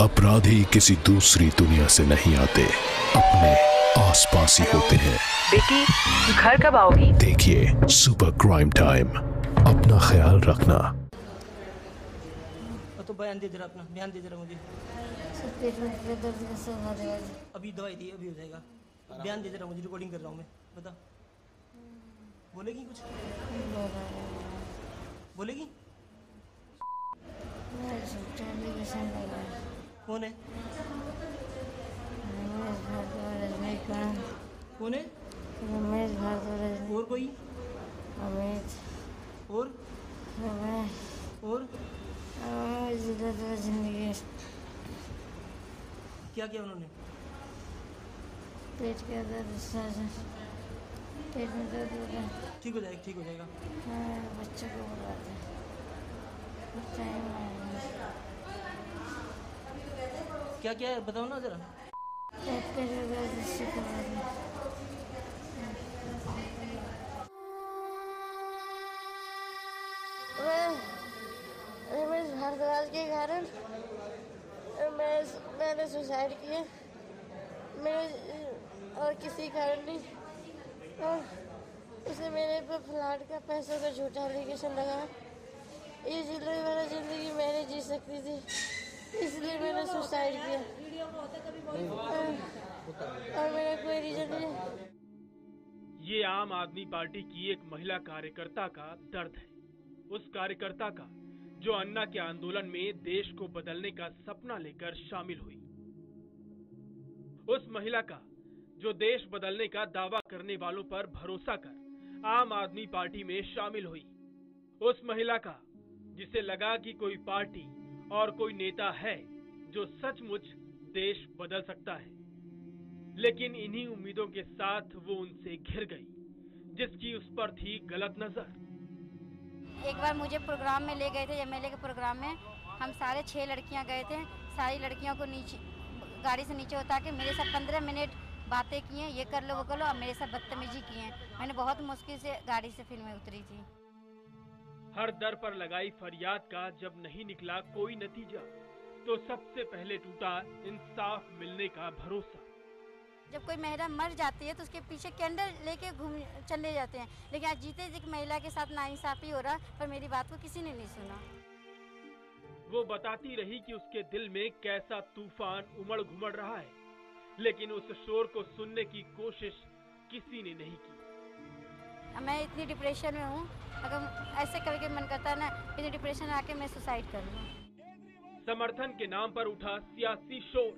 अपराधी किसी दूसरी दुनिया से नहीं आते, अपने आसपास ही होते हैं। बेटी, घर कब आओगी? देखिए सुपर क्राइम टाइम, अपना ख्याल रखना। तो बयान दे जरा, अपना ध्यान दे जरा मुझे। पेट में दर्द कैसे हो रहा है? अभी दवाई दी, अभी हो जाएगा। ध्यान दे जरा मुझे, रिकॉर्डिंग कर रहा हूँ मैं। बता, बोलेगी कुछ? बोलेगी? कौन है? कौन है? रमेश भारद्वाज। और कोई? अमित। और? और? जिंदगी। क्या किया उन्होंने? पेट का दर्द, पेट में दर्द हो रहा है। ठीक हो जाएगा, ठीक हो जाएगा। बच्चों को बुलाते हैं, टाइम क्या क्या है बताओ ना जरा। पेट में दर्द से रमेश भारद्वाज के कारण मैंने सुसाइड किया, मेरे और किसी कारण नहीं। और उसे मेरे पर फ्लैट का पैसों का झूठा एप्लीकेशन लगा। ये जिंदगी मैंने जी सकती थी, इसलिए मैंने सुसाइड किया। और मेरा कोई रीजन नहीं। ये आम आदमी पार्टी की एक महिला कार्यकर्ता का दर्द है। उस कार्यकर्ता का जो अन्ना के आंदोलन में देश को बदलने का सपना लेकर शामिल हुई। उस महिला का जो देश बदलने का दावा करने वालों पर भरोसा कर आम आदमी पार्टी में शामिल हुई। उस महिला का जिसे लगा कि कोई पार्टी और कोई नेता है जो सचमुच देश बदल सकता है, लेकिन इन्हीं उम्मीदों के साथ वो उनसे घिर गई, जिसकी उस पर थी गलत नजर। एक बार मुझे प्रोग्राम में ले गए थे, एमएलए के प्रोग्राम में। हम सारे 6 लड़कियां गए थे। सारी लड़कियों को नीचे गाड़ी से नीचे उतार के मेरे साथ 15 मिनट बातें की हैं, ये कर लो वो कर लो, और मेरे साथ बदतमीजी की है। मैंने बहुत मुश्किल से गाड़ी से फिर मैं उतरी थी। हर दर पर लगाई फरियाद का जब नहीं निकला कोई नतीजा, तो सबसे पहले टूटा इंसाफ मिलने का भरोसा। जब कोई महिला मर जाती है तो उसके पीछे कैंडल लेके चले जाते हैं, लेकिन आज जीते जी महिला के साथ नाइंसाफी हो रहा, पर मेरी बात को किसी ने नहीं सुना। वो बताती रही कि उसके दिल में कैसा तूफान उमड़ घुमड़ रहा है, लेकिन उस शोर को सुनने की कोशिश किसी ने नहीं की। मैं इतनी डिप्रेशन में हूँ, अगर ऐसे कभी मन करता है ना, इतनी डिप्रेशन में आके मैं सुसाइड कर लूँ। समर्थन के नाम पर उठा सियासी शोर,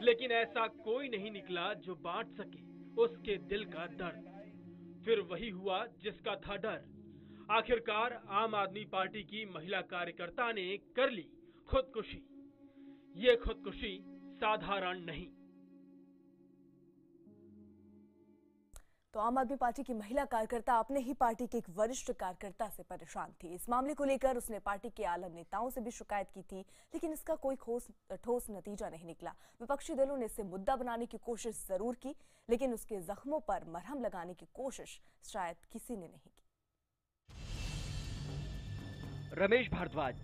लेकिन ऐसा कोई नहीं निकला जो बांट सके उसके दिल का दर्द। फिर वही हुआ जिसका था डर। आखिरकार आम आदमी पार्टी की महिला कार्यकर्ता ने कर ली खुदकुशी। ये खुदकुशी साधारण नहीं। तो आम आदमी पार्टी की महिला कार्यकर्ता अपने ही पार्टी के एक वरिष्ठ कार्यकर्ता से परेशान थी। इस मामले को लेकर उसने पार्टी के आला नेताओं से भी शिकायत की थी, लेकिन इसका कोई ठोस नतीजा नहीं निकला। विपक्षी दलों ने इसे मुद्दा बनाने की कोशिश जरूर की, लेकिन उसके जख्मों पर मरहम लगाने की कोशिश शायद किसी ने नहीं की। रमेश भारद्वाज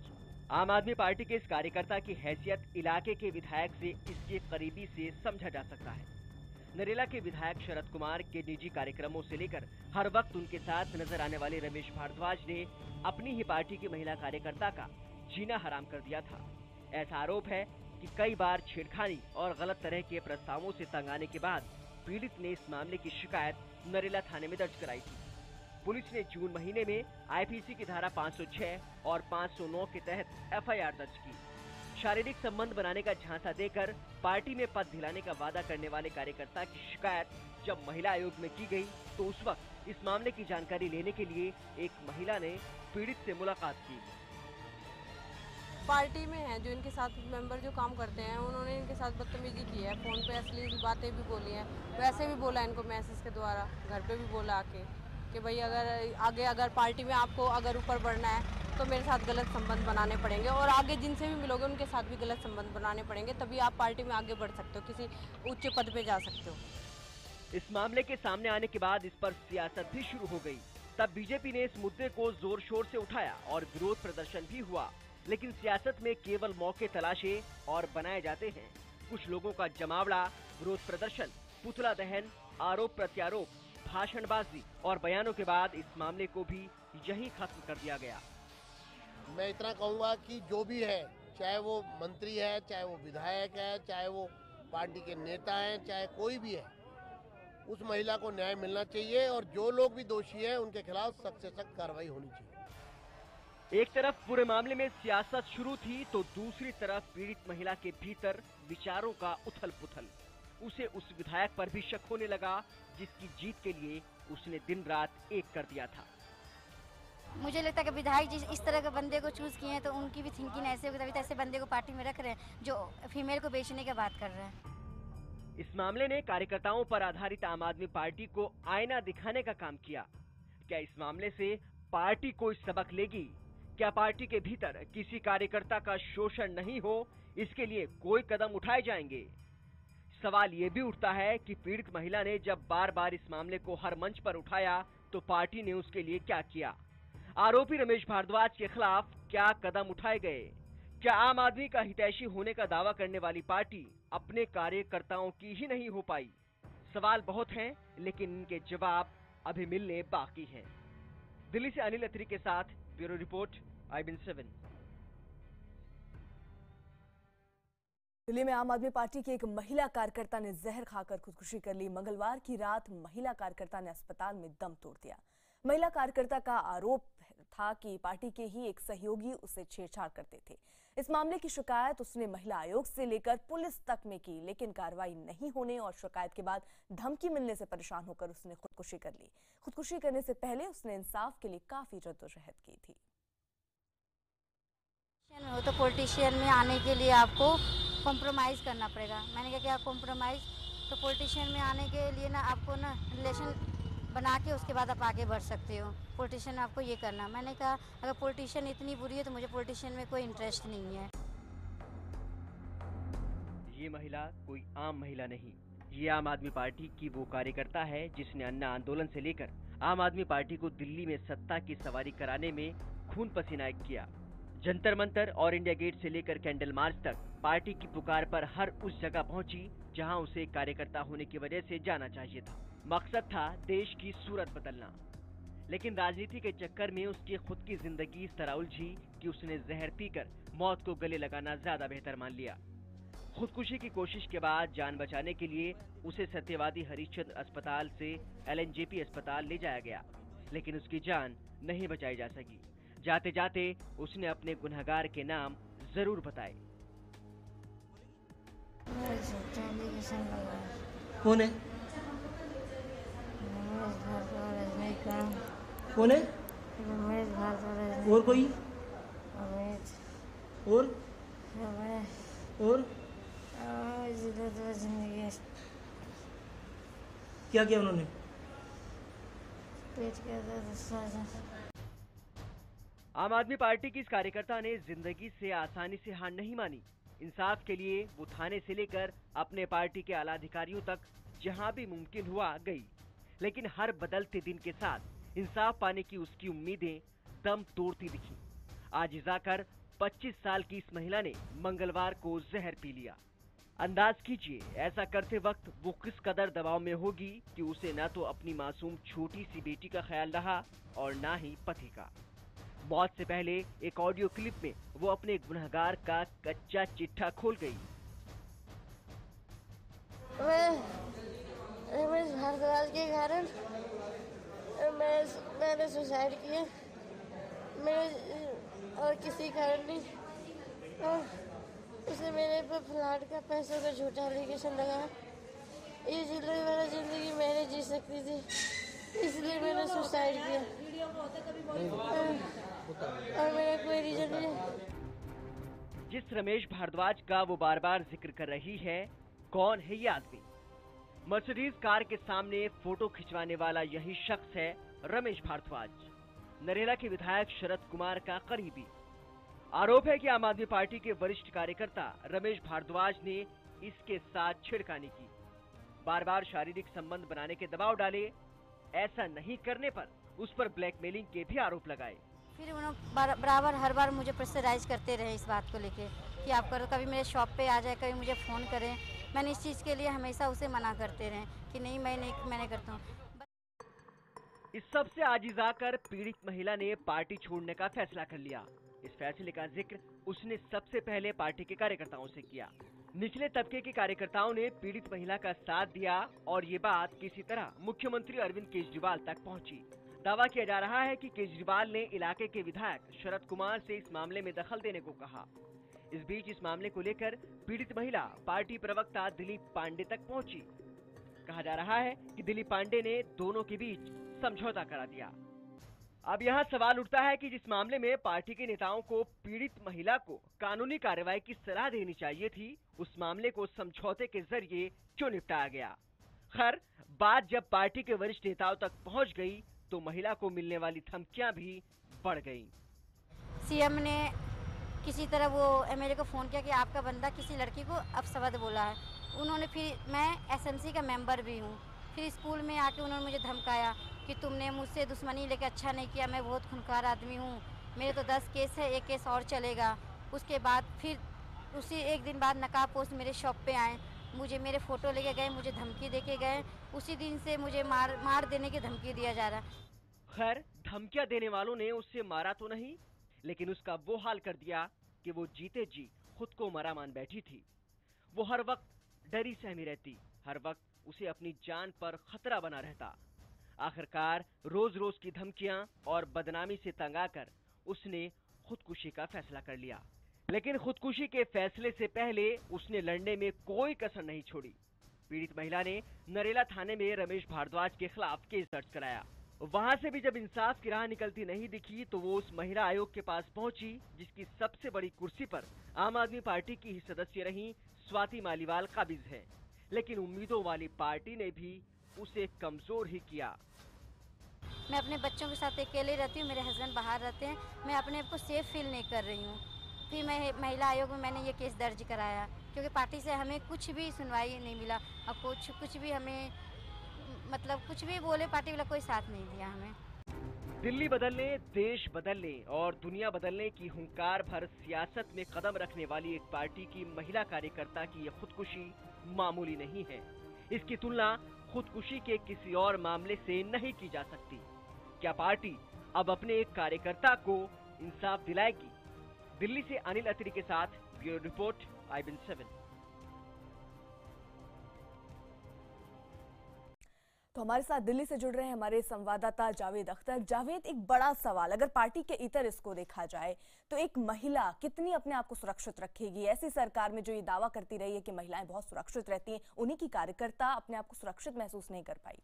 आम आदमी पार्टी के इस कार्यकर्ता की हैसियत इलाके के विधायक से इसके करीबी से समझा जा सकता है। नरेला के विधायक शरद कुमार के निजी कार्यक्रमों से लेकर हर वक्त उनके साथ नजर आने वाले रमेश भारद्वाज ने अपनी ही पार्टी की महिला कार्यकर्ता का जीना हराम कर दिया था। ऐसा आरोप है कि कई बार छेड़खानी और गलत तरह के प्रस्तावों से तंग आने के बाद पीड़ित ने इस मामले की शिकायत नरेला थाने में दर्ज कराई थी। पुलिस ने जून महीने में आईपीसी की धारा 506 और 509 के तहत एफआईआर दर्ज की। शारीरिक संबंध बनाने का झांसा देकर पार्टी में पद दिलाने का वादा करने वाले कार्यकर्ता की शिकायत जब महिला आयोग में की गई, तो उस वक्त इस मामले की जानकारी लेने के लिए एक महिला ने पीड़ित से मुलाकात की। पार्टी में है जो इनके साथ मेंबर जो काम करते हैं, उन्होंने इनके साथ बदतमीजी की है, फोन पे अश्लील बातें भी बोली हैं। वैसे भी बोला इनको मैसेज के द्वारा, घर पे भी बोला आके कि भाई अगर पार्टी में आपको अगर ऊपर बढ़ना है तो मेरे साथ गलत संबंध बनाने पड़ेंगे, और आगे जिनसे भी मिलोगे उनके साथ भी गलत संबंध बनाने पड़ेंगे, तभी आप पार्टी में आगे बढ़ सकते हो, किसी उच्च पद पे जा सकते हो। इस मामले के सामने आने के बाद इस पर सियासत भी शुरू हो गई। तब बीजेपी ने इस मुद्दे को जोर शोर से उठाया और विरोध प्रदर्शन भी हुआ। लेकिन सियासत में केवल मौके तलाशे और बनाए जाते हैं। कुछ लोगों का जमावड़ा, विरोध प्रदर्शन, पुतला दहन, आरोप प्रत्यारोप, भाषणबाजी और बयानों के बाद इस मामले को भी यहीं खत्म कर दिया गया। मैं इतना कहूँगा कि जो भी है, चाहे वो मंत्री है, चाहे वो विधायक है, चाहे वो पार्टी के नेता हैं, चाहे कोई भी है, उस महिला को न्याय मिलना चाहिए और जो लोग भी दोषी हैं उनके खिलाफ सख्त से सख्त कार्रवाई होनी चाहिए। एक तरफ पूरे मामले में सियासत शुरू थी तो दूसरी तरफ पीड़ित महिला के भीतर विचारों का उथल पुथल। उसे उस विधायक पर भी शक होने लगा जिसकी जीत के लिए उसने दिन रात एक कर दिया था। मुझे लगता है कि विधायक जी इस तरह के बंदे को चूज किए हैं तो उनकी भी थिंकिंग ऐसे होगी, तभी तो ऐसे बंदे को पार्टी में रख रहे हैं जो फीमेल को बेचने की बात कर रहे हैं। इस मामले ने कार्यकर्ताओं पर आधारित आम आदमी पार्टी को आईना दिखाने का काम किया। क्या इस मामले से पार्टी कोई सबक लेगी? क्या पार्टी के भीतर किसी कार्यकर्ता का शोषण नहीं हो, इसके लिए कोई कदम उठाए जाएंगे? सवाल ये भी उठता है कि पीड़ित महिला ने जब बार बार इस मामले को हर मंच पर उठाया तो पार्टी ने उसके लिए क्या किया? आरोपी रमेश भारद्वाज के खिलाफ क्या कदम उठाए गए? क्या आम आदमी का हितैषी होने का दावा करने वाली पार्टी अपने कार्यकर्ताओं की ही नहीं हो पाई? सवाल बहुत हैं, लेकिन इनके जवाब अभी मिलने बाकी हैं। दिल्ली से अनिल अत्री के साथ ब्यूरो रिपोर्ट, IBN7। दिल्ली में आम आदमी पार्टी की एक महिला कार्यकर्ता ने जहर खाकर खुदकुशी कर ली। मंगलवार की रात महिला कार्यकर्ता ने अस्पताल में दम तोड़ दिया। महिला कार्यकर्ता का आरोप था कि पार्टी के ही एक सहयोगी उसे छेड़छाड़ करते थे। इस मामले की शिकायत उसने महिला आयोग से लेकर पुलिस तक में की, लेकिन कार्रवाई नहीं होने और शिकायत के बाद धमकी मिलने से परेशान होकर उसने खुदकुशी कर ली। खुदकुशी करने से पहले उसने इंसाफ के लिए काफी जद्दोजहद की थी। तो पॉलिटिशियन में आने के लिए आपको कॉम्प्रोमाइज करना पड़ेगा। मैंने कहा क्या कॉम्प्रोमाइज? तो पॉलिटिशियन में आने के लिए ना आपको ना रिलेशन बना के उसके बाद आप आगे बढ़ सकते हो। पॉलिटिशियन आपको ये करना। मैंने कहा अगर पॉलिटिशियन इतनी बुरी है तो मुझे पॉलिटिशियन में कोई इंटरेस्ट नहीं है। ये महिला कोई आम महिला नहीं, ये आम आदमी पार्टी की वो कार्यकर्ता है जिसने अन्ना आंदोलन से लेकर आम आदमी पार्टी को दिल्ली में सत्ता की सवारी कराने में खून पसीना एक किया। जंतर मंतर और इंडिया गेट से लेकर कैंडल मार्च तक पार्टी की पुकार पर हर उस जगह पहुंची जहां उसे कार्यकर्ता होने की वजह से जाना चाहिए था। मकसद था देश की सूरत बदलना, लेकिन राजनीति के चक्कर में उसकी खुद की जिंदगी इस तरह उलझी कि उसने जहर पीकर मौत को गले लगाना ज्यादा बेहतर मान लिया। खुदकुशी की कोशिश के बाद जान बचाने के लिए उसे सत्यवादी हरिश्चंद्र अस्पताल से LNJP अस्पताल ले जाया गया, लेकिन उसकी जान नहीं बचाई जा सकी। जाते जाते उसने अपने गुनहगार के नाम जरूर बताए। कौन है? कौन है? और कोई? और क्या किया उन्होंने? पेट के दर्द। आम आदमी पार्टी की इस कार्यकर्ता ने जिंदगी से आसानी से हार नहीं मानी। इंसाफ के लिए वो थाने से लेकर अपने पार्टी के आला अधिकारियों तक जहां भी मुमकिन हुआ गई, लेकिन हर बदलते दिन के साथ इंसाफ पाने की उसकी उम्मीदें दम तोड़ती दिखी। आज जाकर 25 साल की इस महिला ने मंगलवार को जहर पी लिया। अंदाज कीजिए ऐसा करते वक्त वो किस कदर दबाव में होगी कि उसे ना तो अपनी मासूम छोटी सी बेटी का ख्याल रहा और ना ही पति का। मौत से पहले एक ऑडियो क्लिप में वो अपने गुनहगार का कच्चा चिट्ठा खोल गई। रमेश भारद्वाज के कारण मैंने सुसाइड किया, मेरे और किसी कारण नहीं। और उसे मेरे पर फ्लैट का पैसों का झूठा एलिगेशन लगाया। ये जिंदगी मैंने जी सकती थी, इसलिए मैंने सुसाइड किया और मेरा कोई रीजन नहीं। जिस रमेश भारद्वाज का वो बार बार जिक्र कर रही है, कौन है ये आदमी? मर्सिडीज कार के सामने फोटो खिंचवाने वाला यही शख्स है रमेश भारद्वाज, नरेला के विधायक शरद कुमार का करीबी। आरोप है कि आम आदमी पार्टी के वरिष्ठ कार्यकर्ता रमेश भारद्वाज ने इसके साथ छेड़खानी की, बार बार शारीरिक संबंध बनाने के दबाव डाले। ऐसा नहीं करने पर उस पर ब्लैकमेलिंग के भी आरोप लगाए। फिर उन्होंने बराबर हर बार मुझे प्रेशराइज करते रहे इस बात को लेके कि आप करो, कभी मेरे शॉप पे आ जाए, कभी मुझे फ़ोन करें। मैंने इस चीज़ के लिए हमेशा उसे मना करते रहे कि नहीं मैं करता हूँ। इस सब से आजिज़ आकर पीड़ित महिला ने पार्टी छोड़ने का फैसला कर लिया। इस फैसले का जिक्र उसने सबसे पहले पार्टी के कार्यकर्ताओं से किया। निचले तबके के कार्यकर्ताओं ने पीड़ित महिला का साथ दिया और ये बात किसी तरह मुख्यमंत्री अरविंद केजरीवाल तक पहुंची। दावा किया जा रहा है कि केजरीवाल ने इलाके के विधायक शरद कुमार से इस मामले में दखल देने को कहा। इस बीच इस मामले को लेकर पीड़ित महिला पार्टी प्रवक्ता दिलीप पांडे तक पहुंची। कहा जा रहा है कि दिलीप पांडे ने दोनों के बीच समझौता करा दिया। अब यहाँ सवाल उठता है कि जिस मामले में पार्टी के नेताओं को पीड़ित महिला को कानूनी कार्रवाई की सलाह देनी चाहिए थी, उस मामले को समझौते के जरिए क्यों निपटाया गया। खैर, बात जब पार्टी के वरिष्ठ नेताओं तक पहुँच गई तो महिला को मिलने वाली धमकियां भी बढ़ गईं। सीएम ने किसी तरह वो एमएलए को फ़ोन किया कि आपका बंदा किसी लड़की को अपशब्द बोला है। उन्होंने फिर, मैं एसएमसी का मेंबर भी हूँ, फिर स्कूल में आके उन्होंने मुझे धमकाया कि तुमने मुझसे दुश्मनी लेके अच्छा नहीं किया, मैं बहुत खूंखार आदमी हूँ, मेरे तो 10 केस है, 1 केस और चलेगा। उसके बाद फिर उसी एक दिन बाद नकाबपोश मेरे शॉप पे आए, मुझे मेरे फ़ोटो लेके गए, मुझे धमकी देके गए। उसी दिन से मुझे मार देने की धमकी दिया जा रहा है। खैर, धमकियां देने वालों ने उससे मारा तो नहीं, लेकिन उसका वो हाल कर दिया कि वो जीते जी खुद को मरा मान बैठी थी। वो हर वक्त डरी सहमी रहती, हर वक्त उसे अपनी जान पर खतरा बना रहता। आखिरकार रोज रोज की धमकियां और बदनामी से तंग आकर उसने खुदकुशी का फैसला कर लिया। लेकिन खुदकुशी के फैसले से पहले उसने लड़ने में कोई कसर नहीं छोड़ी। पीड़ित महिला ने नरेला थाने में रमेश भारद्वाज के खिलाफ केस दर्ज कराया। वहां से भी जब इंसाफ की राह निकलती नहीं दिखी तो वो उस महिला आयोग के पास पहुंची जिसकी सबसे बड़ी कुर्सी पर आम आदमी पार्टी की ही सदस्य रही स्वाति मालीवाल काबिज है। लेकिन उम्मीदों वाली पार्टी ने भी उसे कमजोर ही किया। मैं अपने बच्चों के साथ अकेले रहती हूँ, मेरे हस्बैंड बाहर रहते हैं, मैं अपने आप को सेफ फील नहीं कर रही हूँ। फिर मैं महिला आयोग में मैंने ये केस दर्ज कराया क्योंकि पार्टी से हमें कुछ भी सुनवाई नहीं मिला और कुछ भी हमें मतलब कुछ भी बोले पार्टी वाला कोई साथ नहीं दिया हमें। दिल्ली बदलने, देश बदलने और दुनिया बदलने की हुंकार भर सियासत में कदम रखने वाली एक पार्टी की महिला कार्यकर्ता की ये खुदकुशी मामूली नहीं है। इसकी तुलना खुदकुशी के किसी और मामले से नहीं की जा सकती। क्या पार्टी अब अपने एक कार्यकर्ता को इंसाफ दिलाएगी? दिल्ली से अनिल अत्री के साथ ब्यूरो रिपोर्ट IBN7। तो हमारे साथ दिल्ली से जुड़ रहे हैं हमारे संवाददाता जावेद अख्तर। जावेद, एक बड़ा सवाल, अगर पार्टी के इतर इसको देखा जाए तो एक महिला कितनी अपने आप को सुरक्षित रखेगी? ऐसी सरकार में जो ये दावा करती रही है कि महिलाएं बहुत सुरक्षित रहती हैं, उन्हीं की कार्यकर्ता अपने आप को सुरक्षित महसूस नहीं कर पाई।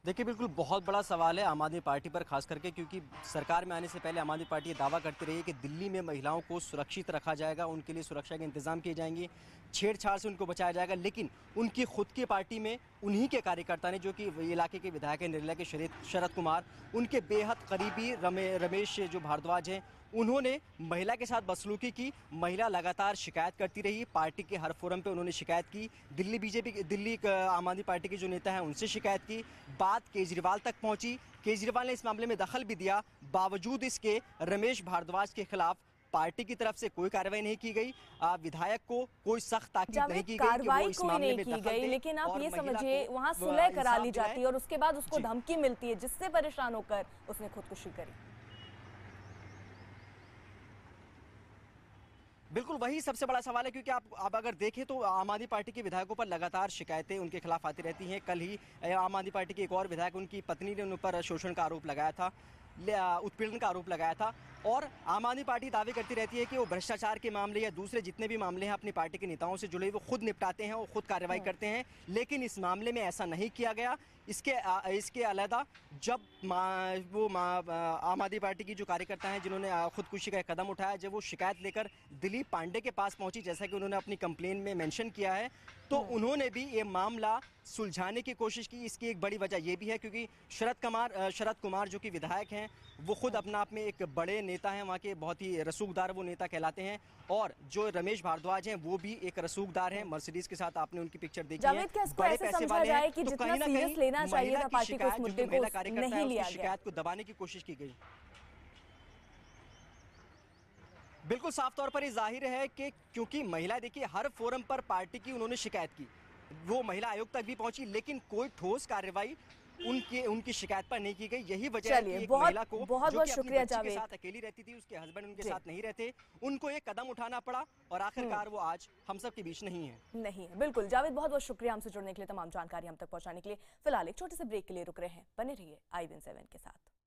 देखिए, बिल्कुल बहुत बड़ा सवाल है आम आदमी पार्टी पर, खास करके क्योंकि सरकार में आने से पहले आम आदमी पार्टी ये दावा करती रही है कि दिल्ली में महिलाओं को सुरक्षित रखा जाएगा, उनके लिए सुरक्षा के इंतजाम किए जाएंगे, छेड़छाड़ से उनको बचाया जाएगा। लेकिन उनकी खुद की पार्टी में उन्हीं के कार्यकर्ता ने, जो कि इलाके के विधायक हैं नरेला के शरद कुमार, उनके बेहद करीबी रमेश जो भारद्वाज हैं, उन्होंने महिला के साथ बदसलूकी की। महिला लगातार शिकायत करती रही, पार्टी के हर फोरम पे उन्होंने शिकायत की। दिल्ली आम आदमी पार्टी के जो नेता हैं उनसे शिकायत की। बात केजरीवाल तक पहुंची, केजरीवाल ने इस मामले में दखल भी दिया। बावजूद इसके रमेश भारद्वाज के खिलाफ पार्टी की तरफ से कोई कार्रवाई नहीं की गई। विधायक को कोई सख्त ताकीद नहीं की गई कि वो इस मामले में दखल दे। लेकिन आप ये समझिए, वहाँ सुलह करा ली जाती है और उसके बाद उसको धमकी मिलती है, जिससे परेशान होकर उसने खुदकुशी करी। बिल्कुल वही सबसे बड़ा सवाल है, क्योंकि आप अगर देखें तो आम आदमी पार्टी के विधायकों पर लगातार शिकायतें उनके खिलाफ आती रहती हैं। कल ही आम आदमी पार्टी के एक और विधायक, उनकी पत्नी ने उन पर शोषण का आरोप लगाया था, उत्पीड़न का आरोप लगाया था। और आम आदमी पार्टी दावे करती रहती है कि वो भ्रष्टाचार के मामले या दूसरे जितने भी मामले हैं अपनी पार्टी के नेताओं से जुड़े वो खुद निपटाते हैं, वो खुद कार्रवाई करते हैं। लेकिन इस मामले में ऐसा नहीं किया गया। इसके अलहदा जब आम आदमी पार्टी की जो कार्यकर्ता हैं जिन्होंने खुदकुशी का कदम उठाया, जब वो शिकायत लेकर दिलीप पांडे के पास पहुंची, जैसा कि उन्होंने अपनी कंप्लेन में मेंशन किया है, तो उन्होंने भी ये मामला सुलझाने की कोशिश की। इसकी एक बड़ी वजह ये भी है क्योंकि शरद कुमार जो कि विधायक हैं, वो खुद अपना आप में एक बड़े नेता हैं, वहाँ के बहुत ही रसूखदार वो नेता कहलाते हैं। और जो रमेश भारद्वाज हैं वो भी एक रसूखदार हैं। मर्सिडीज के साथ आपने उनकी पिक्चर देखी है। जावेद, क्या इसको ऐसे समझा जाए कि जितना सीरियस लेना चाहिए था पार्टी को उस मुद्दे को नहीं लिया गया? शिकायत को दबाने की कोशिश की गई। बिल्कुल साफ तौर पर ये जाहिर है कि क्योंकि महिला, देखिए हर फोरम पर पार्टी की उन्होंने शिकायत की, वो महिला आयोग तक भी पहुंची, लेकिन कोई ठोस कार्रवाई उनकी शिकायत पर नहीं की गई। यही वजह है कि एक महिला को बहुत शुक्रिया जावेद, के साथ अकेली रहती थी, उसके हस्बैंड उनके साथ नहीं रहते, उनको एक कदम उठाना पड़ा और आखिरकार वो आज हम सब के बीच नहीं है। बिल्कुल जावेद, बहुत बहुत शुक्रिया हमसे जुड़ने के लिए, तमाम जानकारी हम तक पहुंचाने के लिए। फिलहाल एक छोटे से ब्रेक के लिए रुक रहे हैं, बने रहिए IVN7 के साथ।